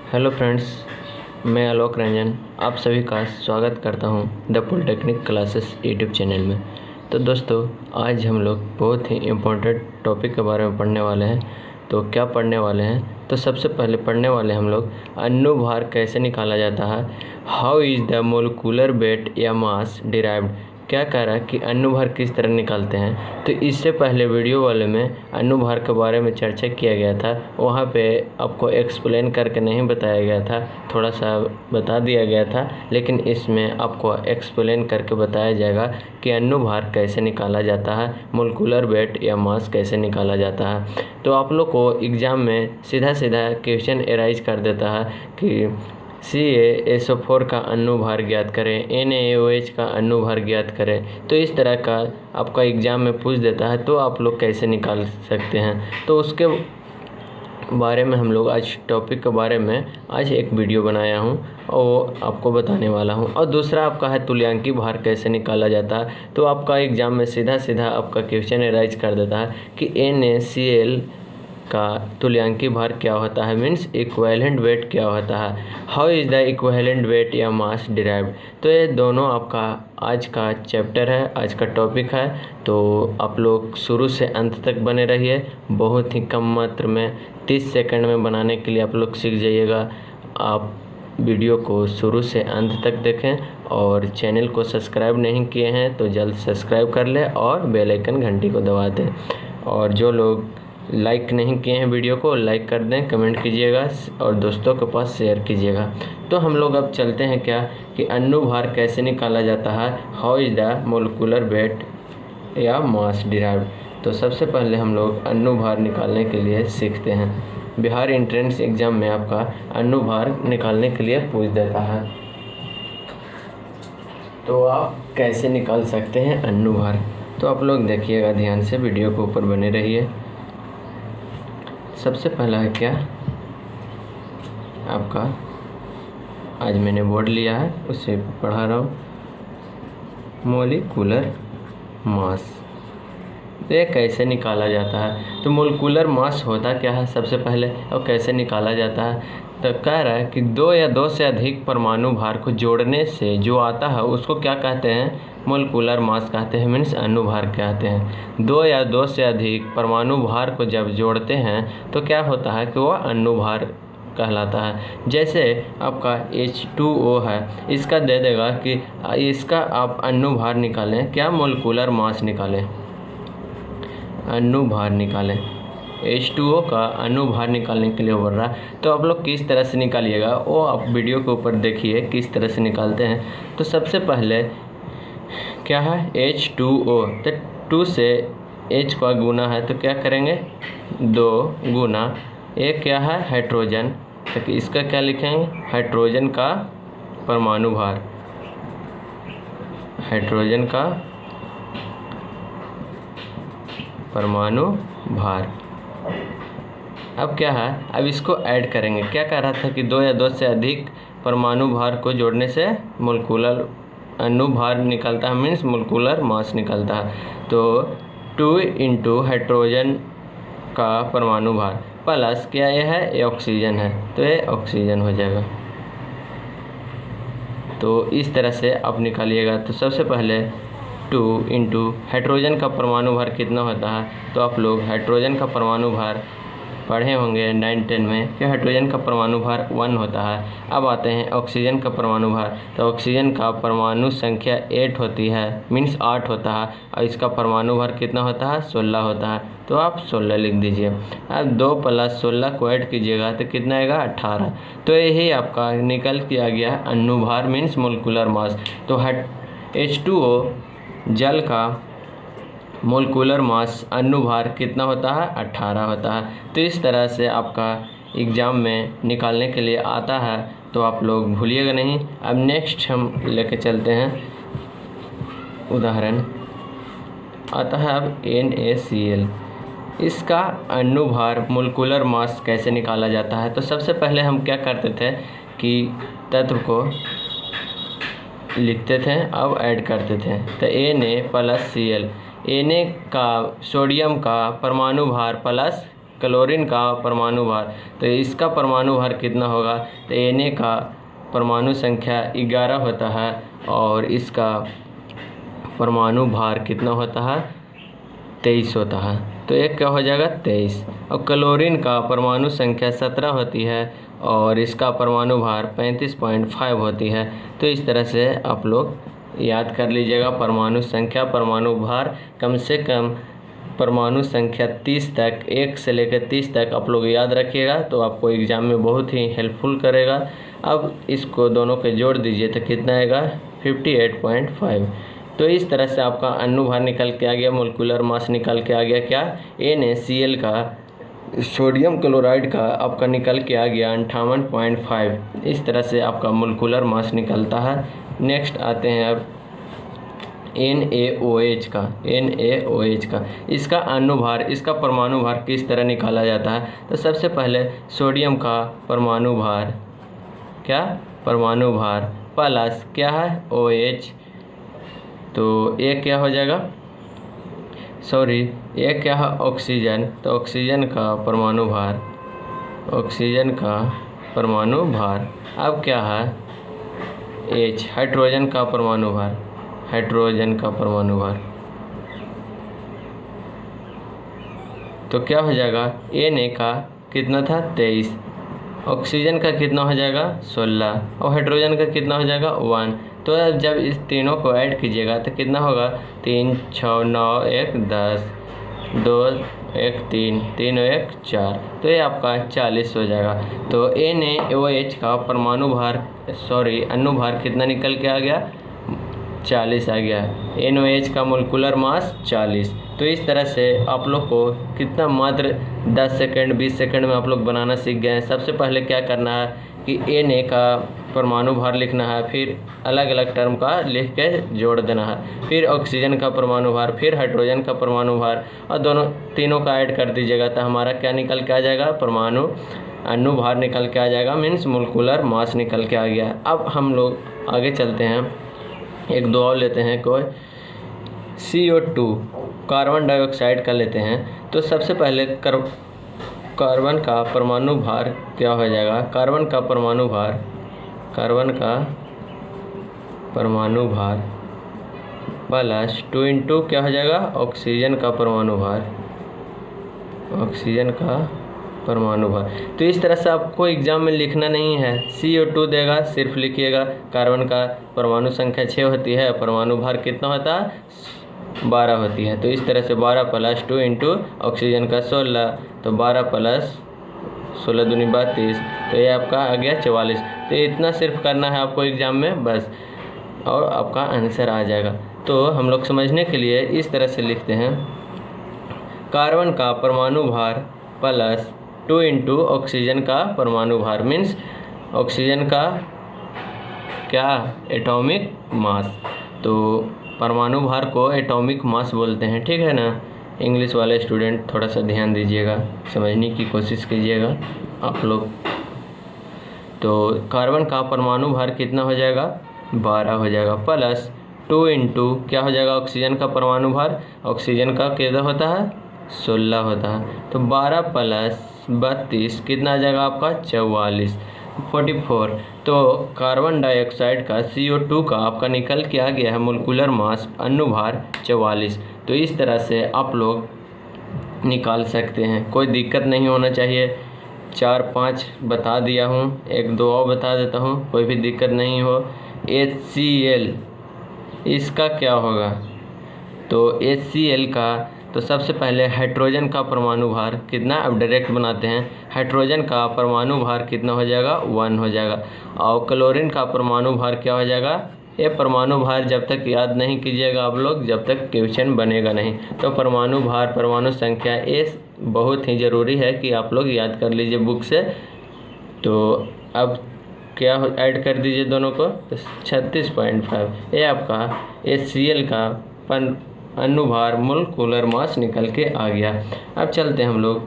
Hello friends, मैं आलोक रंजन आप सभी का स्वागत करता हूं the polytechnic classes YouTube channel में। तो दोस्तों, आज हम लोग बहुत ही इम्पोर्टेंट टॉपिक के बारे में पढ़ने वाले हैं। तो क्या पढ़ने वाले हैं? तो सबसे पहले पढ़ने वाले हम लोग अणुभार कैसे निकाला जाता है। How is the molecular weight या मास डिराइव्ड। क्या कह रहा है कि अणुभार किस तरह निकालते हैं। तो इससे पहले वीडियो वाले में अणुभार के बारे में चर्चा किया गया था, वहाँ पे आपको एक्सप्लेन करके नहीं बताया गया था, थोड़ा सा बता दिया गया था, लेकिन इसमें आपको एक्सप्लेन करके बताया जाएगा कि अणुभार कैसे निकाला जाता है, मोलिकुलर वेट या मास कैसे निकाला जाता है। तो आप लोग को एग्ज़ाम में सीधा सीधा क्वेश्चन एराइज कर देता है कि CaSO4 का अणुभार ज्ञात करें, NaOH का अणुभार ज्ञात करें। तो इस तरह का आपका एग्ज़ाम में पूछ देता है, तो आप लोग कैसे निकाल सकते हैं। तो उसके बारे में हम लोग आज टॉपिक के बारे में आज एक वीडियो बनाया हूं और आपको बताने वाला हूं। और दूसरा आपका है तुल्यांकी भार कैसे निकाला जाता है। तो आपका एग्ज़ाम में सीधा सीधा आपका क्वेश्चन एराइज कर देता है कि NaCl का तुल्यांकी भार क्या होता है, मीन्स इक्विवेलेंट वेट क्या होता है। How is the equivalent weight या मास डिराइव्ड। तो ये दोनों आपका आज का चैप्टर है, आज का टॉपिक है। तो आप लोग शुरू से अंत तक बने रहिए। बहुत ही कम मात्र में 30 सेकंड में बनाने के लिए आप लोग सीख जाइएगा। आप वीडियो को शुरू से अंत तक देखें और चैनल को सब्सक्राइब नहीं किए हैं तो जल्द सब्सक्राइब कर लें और बेल आइकन घंटी को दबा दें। और जो लोग लाइक नहीं किए हैं वीडियो को लाइक कर दें, कमेंट कीजिएगा और दोस्तों के पास शेयर कीजिएगा। तो हम लोग अब चलते हैं क्या कि अणुभार कैसे निकाला जाता है। How is the molecular weight या मास डिराइव्ड। तो सबसे पहले हम लोग अणुभार निकालने के लिए सीखते हैं। बिहार एंट्रेंस एग्ज़ाम में आपका अणुभार निकालने के लिए पूछ देता है, तो आप कैसे निकाल सकते हैं अणुभार। तो आप लोग देखिएगा ध्यान से, वीडियो के ऊपर बने रहिए। सबसे पहला है क्या आपका, आज मैंने बोर्ड लिया है उसे पढ़ा रहा हूँ, मोलिकुलर मास। तो ये कैसे निकाला जाता है। तो मोलिकुलर मास होता क्या है सबसे पहले और कैसे निकाला जाता है। तो कह रहा है कि दो या दो से अधिक परमाणु भार को जोड़ने से जो आता है उसको क्या कहते हैं, मोलिकुलर मास कहते हैं, मीन्स अणुभार कहते हैं। दो या दो से अधिक परमाणु भार को जब जोड़ते हैं तो क्या होता है कि वह अणुभार कहलाता है। जैसे आपका H2O है, इसका दे देगा कि इसका आप अणुभार निकालें, क्या मोलिकुलर मास निकालें, अणुभार निकालें। H2O का अणुभार निकालने के लिए बोल रहा है। तो आप लोग किस तरह से निकालिएगा वो आप वीडियो के ऊपर देखिए किस तरह से निकालते हैं। तो सबसे पहले क्या है H2O, तो 2 से H का गुना है तो क्या करेंगे 2 गुना, एक क्या है हाइड्रोजन, तो इसका क्या लिखेंगे हाइड्रोजन का परमाणु भार, हाइड्रोजन का परमाणु भार। अब क्या है, अब इसको ऐड करेंगे। क्या कह रहा था कि दो या दो से अधिक परमाणु भार को जोड़ने से मोलिकुलर अणुभार निकलता है, मीन्स मोलिकुलर मास निकलता है। तो 2 इंटू हाइड्रोजन का परमाणु भार प्लस क्या ये है, ये ऑक्सीजन है, तो ये ऑक्सीजन हो जाएगा। तो इस तरह से आप निकालिएगा। तो सबसे पहले 2 इंटू हाइड्रोजन का परमाणु भार कितना होता है। तो आप लोग हाइड्रोजन का परमाणु भार पढ़े होंगे 9-10 में कि हाइड्रोजन का परमाणु भार 1 होता है। अब आते हैं ऑक्सीजन का परमाणु भार। तो ऑक्सीजन का परमाणु संख्या 8 होती है, मीन्स 8 होता है, और इसका परमाणु भार कितना होता है 16 होता है। तो आप 16 लिख दीजिए। अब 2 + 16 को ऐड कीजिएगा तो कितना आएगा 18। तो यही आपका निकल के आ गया अणुभार, मीन्स मोलिकुलर मास। तो H2O जल का मोलिकुलर मास अणुभार कितना होता है 18 होता है। तो इस तरह से आपका एग्ज़ाम में निकालने के लिए आता है, तो आप लोग भूलिएगा नहीं। अब नेक्स्ट हम लेके चलते हैं उदाहरण, आता है अब NaCl। इसका अणुभार मोलिकुलर मास कैसे निकाला जाता है। तो सबसे पहले हम क्या करते थे कि तत्व को लिखते थे, अब ऐड करते थे। तो Na + Cl, Na का सोडियम का परमाणु भार प्लस क्लोरीन का परमाणु भार, तो इसका परमाणु भार कितना होगा, तो Na का परमाणु संख्या 11 होता है और इसका परमाणु भार कितना होता है, 23 होता है। तो एक क्या हो जाएगा, 23। और क्लोरीन का परमाणु संख्या 17 होती है और इसका परमाणु भार 35.5 होती है। तो इस तरह से आप लोग याद कर लीजिएगा परमाणु संख्या, परमाणु भार, कम से कम परमाणु संख्या 30 तक, 1 से लेकर 30 तक आप लोग याद रखिएगा, तो आपको एग्ज़ाम में बहुत ही हेल्पफुल करेगा। अब इसको दोनों के जोड़ दीजिए तो कितना आएगा, 58.5। तो इस तरह से आपका अनुभार निकल के आ गया, मोलिकुलर मास निकल के आ गया क्या, NaCl का, सोडियम क्लोराइड का आपका निकल के आ गया 58.5। इस तरह से आपका मोलिकुलर मास निकलता है। नेक्स्ट आते हैं अब NaOH का, इसका अनुभार, इसका परमाणु भार किस तरह निकाला जाता है। तो सबसे पहले सोडियम का परमाणु भार, क्या, परमाणु भार प्लस क्या है, OH, तो ये क्या हो जाएगा, सॉरी ये क्या है, ऑक्सीजन, तो ऑक्सीजन का परमाणु भार, ऑक्सीजन का परमाणु भार। अब क्या है, H, हाइड्रोजन का परमाणु भार, हाइड्रोजन का परमाणु भार, तो क्या हो जाएगा, Na का कितना था, 23, ऑक्सीजन का कितना हो जाएगा, 16, और हाइड्रोजन का कितना हो जाएगा, 1। तो अब जब इस तीनों को ऐड कीजिएगा तो कितना होगा, 3 6 9 1 10, 2 1 3, 3 1 4, तो ये आपका 40 हो जाएगा। तो NaOH का परमाणु भार, सॉरी अनुभार कितना निकल के आ गया, 40 आ गया। NaOH का मोलिकुलर मास 40। तो इस तरह से आप लोग को कितना, मात्र 10 सेकंड 20 सेकंड में आप लोग बनाना सीख गए हैं। सबसे पहले क्या करना है कि Na का परमाणु भार लिखना है, फिर अलग अलग टर्म का लिख के जोड़ देना है, फिर ऑक्सीजन का परमाणु भार, फिर हाइड्रोजन का परमाणु भार, और दोनों तीनों का ऐड कर दीजिएगा तो हमारा क्या निकल के आ जाएगा, परमाणु अनुभार निकल के आ जाएगा, मीन्स मोलिकुलर मास निकल के आ गया। अब हम लोग आगे चलते हैं, एक दो और लेते हैं, कोई CO2 कार्बन डाइऑक्साइड का लेते हैं। तो सबसे पहले कार्बन का परमाणु भार क्या हो जाएगा, कार्बन का परमाणु भार, कार्बन का परमाणु भार प्लस 2 इंटू क्या हो जाएगा, ऑक्सीजन का परमाणु भार, ऑक्सीजन का परमाणु भार। तो इस तरह से आपको एग्जाम में लिखना नहीं है, CO2 देगा, सिर्फ लिखिएगा कार्बन का परमाणु संख्या 6 होती है, परमाणु भार कितना होता है, 12 होती है। तो इस तरह से 12 प्लस 2 इंटू ऑक्सीजन का 16, तो 12 प्लस 16 दूनी 32, तो ये आपका आ गया 44। तो इतना सिर्फ करना है आपको एग्ज़ाम में बस, और आपका आंसर आ जाएगा। तो हम लोग समझने के लिए इस तरह से लिखते हैं, कार्बन का परमाणु भार प्लस 2 इंटू ऑक्सीजन का परमाणु भार, मीन्स ऑक्सीजन का क्या, एटॉमिक मास। तो परमाणु भार को एटॉमिक मास बोलते हैं, ठीक है ना। इंग्लिश वाले स्टूडेंट थोड़ा सा ध्यान दीजिएगा, समझने की कोशिश कीजिएगा आप लोग। तो कार्बन का परमाणु भार कितना हो जाएगा, 12 हो जाएगा, प्लस 2 इंटू क्या हो जाएगा, ऑक्सीजन का परमाणु भार, ऑक्सीजन का कितना होता है, 16 होता है। तो 12 प्लस 32 कितना आ जाएगा आपका, 44। तो कार्बन डाइऑक्साइड का CO2 का आपका निकल के आ गया है मोलिकुलर मास अनुभार 44। तो इस तरह से आप लोग निकाल सकते हैं, कोई दिक्कत नहीं होना चाहिए। 4-5 बता दिया हूँ, 1-2 और बता देता हूँ, कोई भी दिक्कत नहीं हो। HCl इसका क्या होगा, तो HCl का, तो सबसे पहले हाइड्रोजन का परमाणु भार कितना, अब डायरेक्ट बनाते हैं, हाइड्रोजन का परमाणु भार कितना हो जाएगा, 1 हो जाएगा। और क्लोरीन का परमाणु भार क्या हो जाएगा, ये परमाणु भार जब तक याद नहीं कीजिएगा आप लोग, जब तक क्वेश्चन बनेगा नहीं। तो परमाणु भार, परमाणु संख्या, ये बहुत ही ज़रूरी है कि आप लोग याद कर लीजिए बुक से। तो अब क्या ऐड कर दीजिए दोनों को, तो 36.5, ये आपका HCl का अनुभार मोलिकुलर मास निकल के आ गया। अब चलते हैं हम लोग,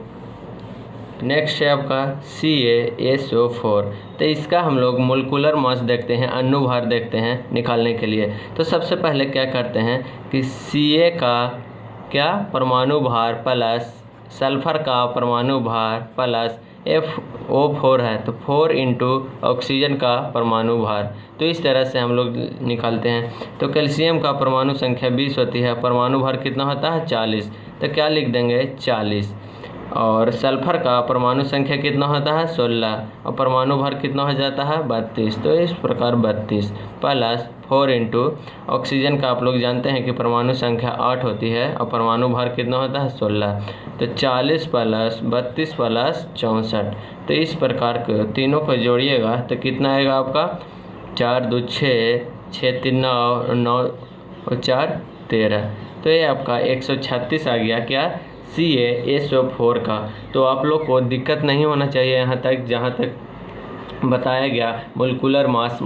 नेक्स्ट है आपका CaSO4। तो इसका हम लोग मोलिकुलर मास देखते हैं, अनुभार देखते हैं निकालने के लिए। तो सबसे पहले क्या करते हैं कि Ca का क्या परमाणु भार प्लस सल्फर का परमाणु भार प्लस FO4 है तो 4 इंटू ऑक्सीजन का परमाणु भार। तो इस तरह से हम लोग निकालते हैं। तो कैल्शियम का परमाणु संख्या 20 होती है, परमाणु भार कितना होता है 40, तो क्या लिख देंगे 40। और सल्फर का परमाणु संख्या कितना होता है 16 और परमाणु भार कितना हो जाता है 32। तो इस प्रकार 32 प्लस 4 इंटू ऑक्सीजन का आप लोग जानते हैं कि परमाणु संख्या 8 होती है और परमाणु भार कितना होता है 16। तो 40 प्लस 32 प्लस 64। तो इस प्रकार के तीनों को जोड़िएगा तो कितना आएगा आपका 4 2 6, 6 3 9, 9 और 4 13। तो ये आपका 136 आ गया क्या CaSO4 का। तो आप लोग को दिक्कत नहीं होना चाहिए यहाँ तक जहाँ तक बताया गया। मोलिकुलर मास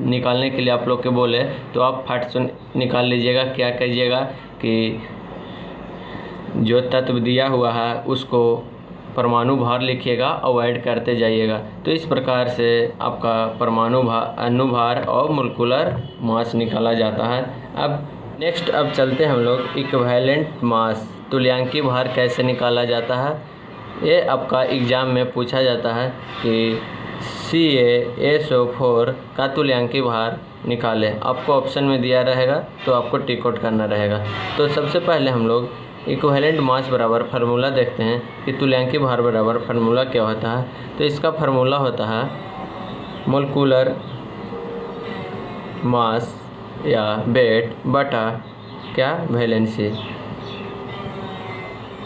निकालने के लिए आप लोग के बोले तो आप फट से निकाल लीजिएगा। क्या कीजिएगा कि जो तत्व दिया हुआ है उसको परमाणु भार लिखिएगा और ऐड करते जाइएगा। तो इस प्रकार से आपका परमाणु भार, अणु भार और मोलिकुलर मास निकाला जाता है। अब चलते हैं हम लोग इक्विवेलेंट मास, तुल्यांकी भार कैसे निकाला जाता है। ये आपका एग्ज़ाम में पूछा जाता है कि CaSO4 का तुल्यांकी भार निकालें। आपको ऑप्शन में दिया रहेगा तो आपको टिक आउट करना रहेगा। तो सबसे पहले हम लोग इक्विवेलेंट मास बराबर फार्मूला देखते हैं कि तुल्यांकी भार बराबर फार्मूला क्या होता है। तो इसका फार्मूला होता है मोलिकुलर मास या वेट बटा क्या वैलेंसी।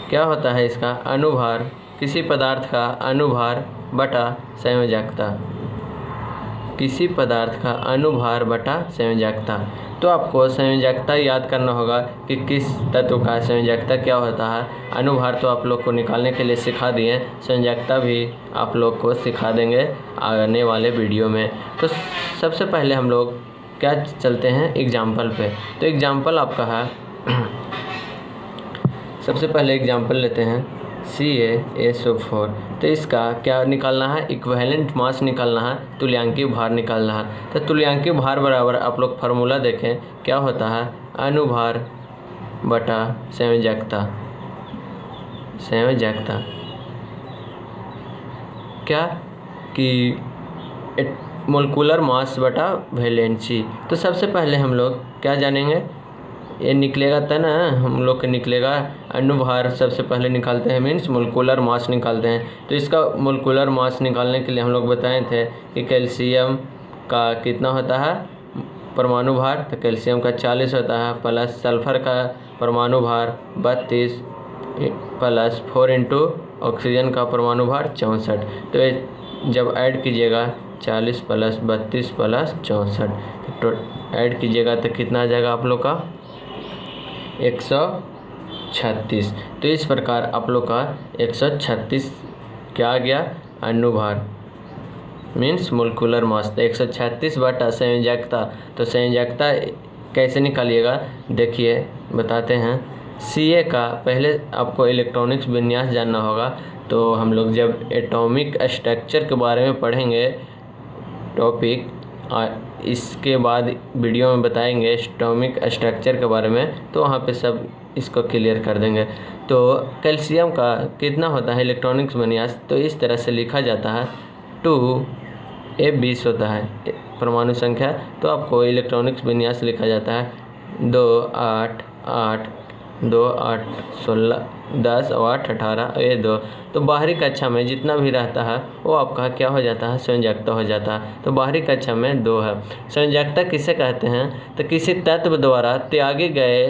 क्या होता है इसका अनुभार, किसी पदार्थ का अनुभार बटा संयोजकता, किसी पदार्थ का अनुभार बटा संयोजकता। तो आपको संयोजकता याद करना होगा कि किस तत्व का संयोजकता क्या होता है। अनुभार तो आप लोग को निकालने के लिए सिखा दिए, संयोजकता भी आप लोग को सिखा देंगे आने वाले वीडियो में। तो सबसे पहले हम लोग क्या चलते हैं एग्जाम्पल पे। तो एग्जाम्पल आपका है सबसे पहले एग्जाम्पल लेते हैं CaSO4। तो इसका क्या निकालना है, इक्विवेलेंट मास निकालना है, तुल्यांकी भार निकालना है। तो तुल्यांकी भार बराबर आप लोग फार्मूला देखें क्या होता है, अनुभार बटा संयोजकता। संयोजकता क्या कि मोलिकुलर मास बटा वैलेंसी। तो सबसे पहले हम लोग क्या जानेंगे, ये निकलेगा तब ना हम लोग के निकलेगा अनुभार। सबसे पहले निकालते हैं मीन्स मोलिकुलर मास निकालते हैं। तो इसका मोलिकुलर मास निकालने के लिए हम लोग बताए थे कि कैल्शियम का कितना होता है परमाणु भार, तो कैल्शियम का 40 होता है प्लस सल्फर का परमाणु भार 32 प्लस 4 इंटू ऑक्सीजन का परमाणु भार 64। तो ये जब ऐड कीजिएगा 40 प्लस 32 प्लस 64 तो ऐड कीजिएगा तो कितना आ जाएगा आप लोग का 136। तो इस प्रकार आप लोग का 136 क्या आ गया अनुभार मीन्स मोलिकुलर मास। तो 136 बटा संयोजकता। तो संयोजकता कैसे निकालिएगा देखिए बताते हैं। Ca का पहले आपको इलेक्ट्रॉनिक्स विन्यास जानना होगा। तो हम लोग जब एटॉमिक स्ट्रक्चर के बारे में पढ़ेंगे टॉपिक, इसके बाद वीडियो में बताएंगे एटॉमिक स्ट्रक्चर के बारे में, तो वहाँ पे सब इसको क्लियर कर देंगे। तो कैल्शियम का कितना होता है इलेक्ट्रॉनिक्स विन्यास, तो इस तरह से लिखा जाता है 2A 20 होता है परमाणु संख्या। तो आपको इलेक्ट्रॉनिक्स विन्यास लिखा जाता है 2 8 8 2 8 16 10 और 8 18 ये 2। तो बाहरी कक्षा में जितना भी रहता है वो आपका क्या हो जाता है संयोजकता हो जाता है। तो बाहरी कक्षा में 2 है। संयोजकता किसे कहते हैं, तो किसी तत्व द्वारा त्यागे गए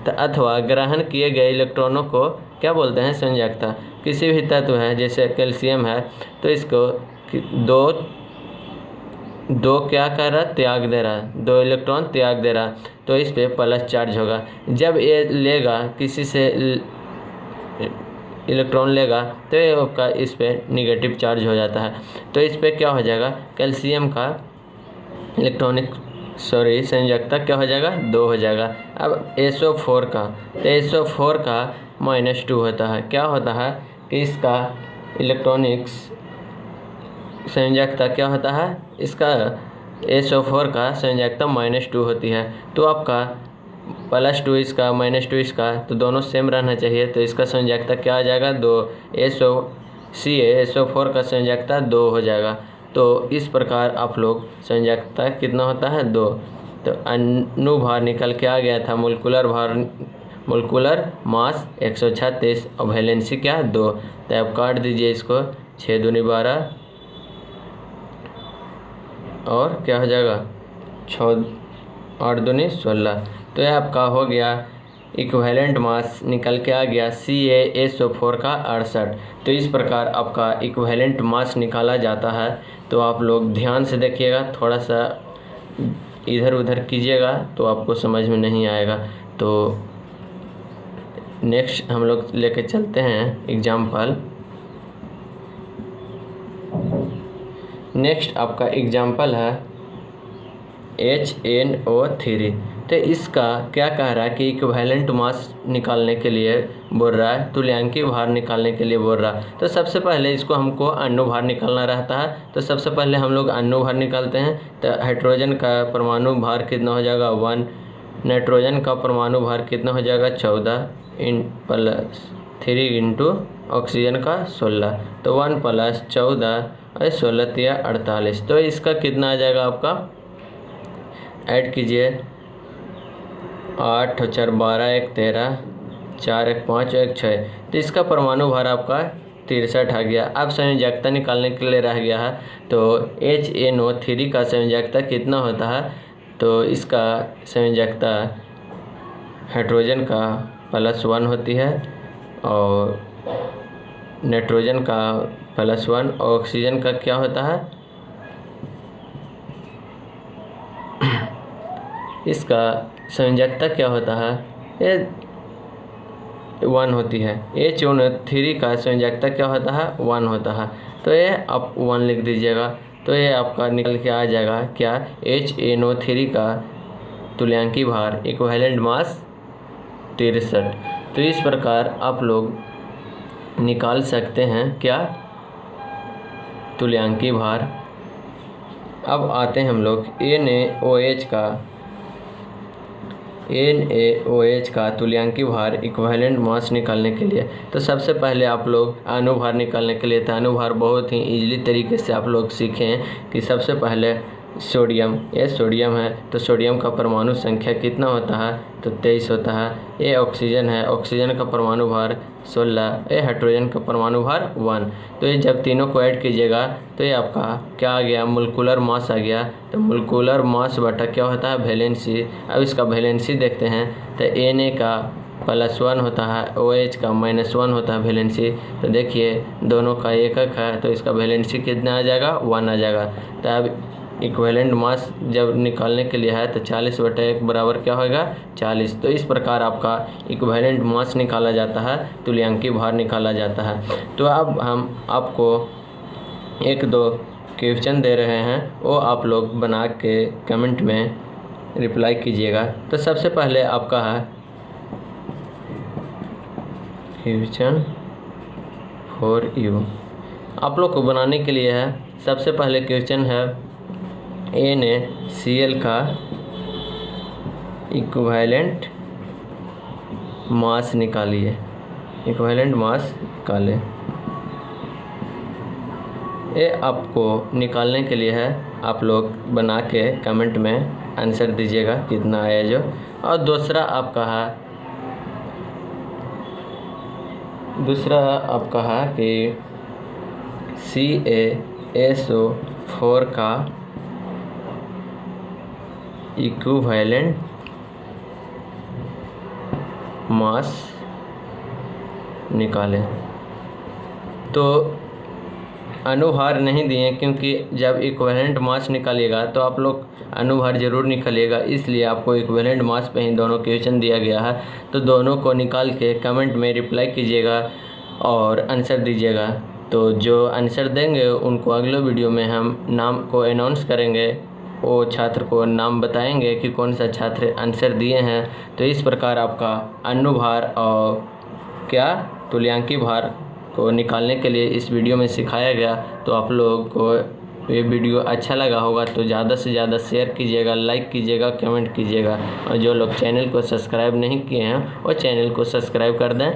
अथवा ग्रहण किए गए इलेक्ट्रॉनों को क्या बोलते हैं संयोजकता। किसी भी तत्व है जैसे कैल्शियम है तो इसको दो क्या कर रहा है त्याग दे रहा है, 2 इलेक्ट्रॉन त्याग दे रहा है, तो इस पे प्लस चार्ज होगा। जब ये लेगा किसी से इलेक्ट्रॉन लेगा तो ये आपका इस पे निगेटिव चार्ज हो जाता है। तो इस पे क्या हो जाएगा कैल्शियम का संयोजकता क्या हो जाएगा 2 हो जाएगा। अब SO4 का, तो SO4 का -2 होता है। क्या होता है कि इसका इलेक्ट्रॉनिक्स संयोजकता क्या होता है, इसका SO4 का संयोजकता -2 होती है। तो आपका +2 इसका -2 इसका, तो दोनों सेम रहना चाहिए। तो इसका संयोजकता क्या आ जाएगा 2। SO4 का संयोजकता 2 हो जाएगा। तो इस प्रकार आप लोग संयोजकता कितना होता है 2। तो अनुभार निकल के आ गया था, मोलिकुलर मास 136 और वैलेंसी क्या 2। तो आप काट दीजिए इसको, 6 दूनी 12 और क्या हो जाएगा 6 8 दूनी 16। तो यह आपका हो गया इक्विवेलेंट मास निकल के आ गया CaSO4 का 68। तो इस प्रकार आपका इक्विवेलेंट मास निकाला जाता है। तो आप लोग ध्यान से देखिएगा, थोड़ा सा इधर उधर कीजिएगा तो आपको समझ में नहीं आएगा। तो नेक्स्ट हम लोग लेके चलते हैं एग्जाम्पल। नेक्स्ट आपका एग्जाम्पल है HNO3। तो इसका क्या कह रहा है कि इक्विवेलेंट मास निकालने के लिए बोल रहा है, तुल्यांकी भार निकालने के लिए बोल रहा है। तो सबसे पहले इसको हमको अनुभार निकालना रहता है। तो सबसे पहले हम लोग अनुभार निकालते हैं। तो हाइड्रोजन का परमाणु भार कितना हो जाएगा 1, नाइट्रोजन का परमाणु भार कितना हो जाएगा 14 +3 इंटू ऑक्सीजन का 16। तो 1 + 14 और 16 या 48। तो इसका कितना आ जाएगा आपका, ऐड कीजिए 8 और 4 12, 1 13, 4 1 5 1 6। तो इसका परमाणु भार आपका 63 आ गया। अब संयोजकता निकालने के लिए रह गया है। तो HNO3 का संयोजकता कितना होता है। तो इसका संयोजकता हाइड्रोजन का +1 होती है और नाइट्रोजन का +1 और ऑक्सीजन का क्या होता है, इसका संयोजकता क्या होता है, ये 1 होती है। HNO3 का संयोजकता क्या होता है 1 होता है। तो ये आप 1 लिख दीजिएगा। तो ये आपका निकल के आ जाएगा क्या, HNO3 का तुल्यांकी भार इक्विवेलेंट मास 63। तो इस प्रकार आप लोग निकाल सकते हैं क्या, तुल्यांकी भार। अब आते हैं हम लोग NaOH का तुल्यांकी भार इक्विवेलेंट मास निकालने के लिए। तो सबसे पहले आप लोग अनुभार निकालने के लिए, तो अनुभार बहुत ही इजीली तरीके से आप लोग सीखें कि सबसे पहले सोडियम, ये सोडियम है तो सोडियम का परमाणु संख्या कितना होता है, तो 23 होता है। ये ऑक्सीजन है, ऑक्सीजन का परमाणु भार 16, ये हाइड्रोजन का परमाणु भार 1। तो ये जब तीनों को ऐड कीजिएगा तो ये आपका क्या आ गया, मोलिकुलर मास आ गया। तो मोलिकुलर मास बटा क्या होता है वैलेंसी। अब इसका वैलेंसी देखते हैं। तो Na का +1 होता है, OH का -1 होता है वैलेंसी। तो देखिए दोनों का एक है तो इसका वैलेंसी कितना आ जाएगा 1 आ जाएगा। तो अब इक्विवेलेंट मास जब निकालने के लिए है तो 40/1 बराबर क्या होगा 40। तो इस प्रकार आपका इक्विवेलेंट मास निकाला जाता है, तुल्यांकी भार निकाला जाता है। तो अब हम आपको 1-2 क्वेश्चन दे रहे हैं, वो आप लोग बना के कमेंट में रिप्लाई कीजिएगा। तो सबसे पहले आपका है क्वेश्चन फॉर यू, आप लोग को बनाने के लिए है। सबसे पहले क्वेश्चन है NaCl का इक्विवेलेंट मास निकालिए, इक्विवेलेंट मास निकालें। ये आपको निकालने के लिए है, आप लोग बना के कमेंट में आंसर दीजिएगा कितना आया जो। और दूसरा आपका है कि CaSO4 का इक्विवेलेंट मास निकालें। तो अनुभार नहीं दिए क्योंकि जब इक्विवेलेंट मास निकालिएगा तो आप लोग अनुभार जरूर निकालिएगा, इसलिए आपको इक्विवेलेंट मास पे ही दोनों क्वेश्चन दिया गया है। तो दोनों को निकाल के कमेंट में रिप्लाई कीजिएगा और आंसर दीजिएगा। तो जो आंसर देंगे उनको अगले वीडियो में हम नाम को अनाउंस करेंगे, वो छात्र को नाम बताएंगे कि कौन सा छात्र आंसर दिए हैं। तो इस प्रकार आपका अनुभार और क्या तुल्यांकी भार को निकालने के लिए इस वीडियो में सिखाया गया। तो आप लोगों को ये वीडियो अच्छा लगा होगा तो ज़्यादा से ज़्यादा शेयर कीजिएगा, लाइक कीजिएगा, कमेंट कीजिएगा। और जो लोग चैनल को सब्सक्राइब नहीं किए हैं वो चैनल को सब्सक्राइब कर दें